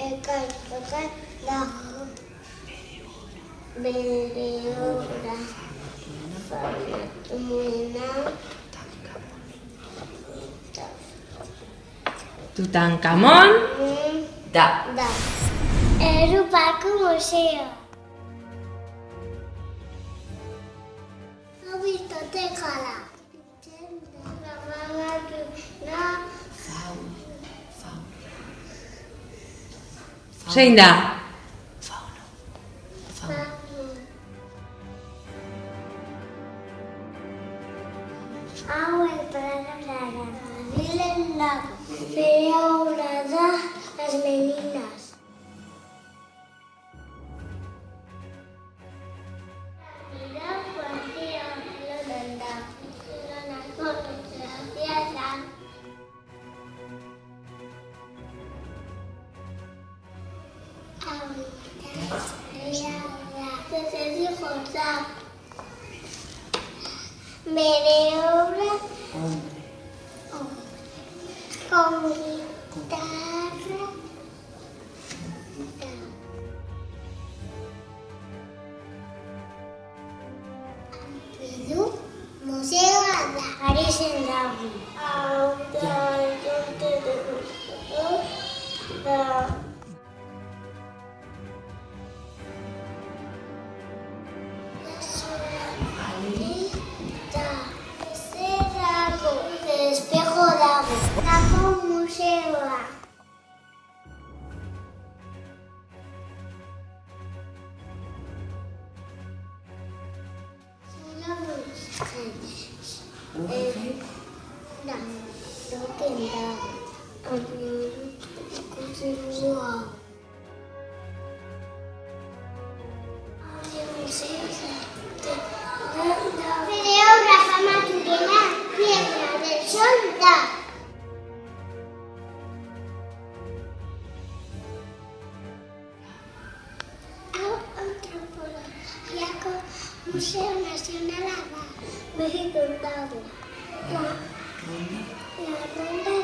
ekartokan dago. Bere obra famatuena Tutankamon da. Europako Museo. Biblioteka da. Zein da? Hau Prado Lara, Milen Lago. Bere obra da Las Meninas. Mira, poesia Lonan da. Lonan fotografia da. Hau idazlea da. Zezezi Jotza. Bere obra con guitarra da. Edu museoa da. Parisen dago. Hau da dute da. Espejo dago. Dago museoa. Da, doken dago. Ikusi hau. Bere obra famatuena Piedra del Sol da. Hau antropologiako Museo Nazionala da. Mexikon dago. La Ronda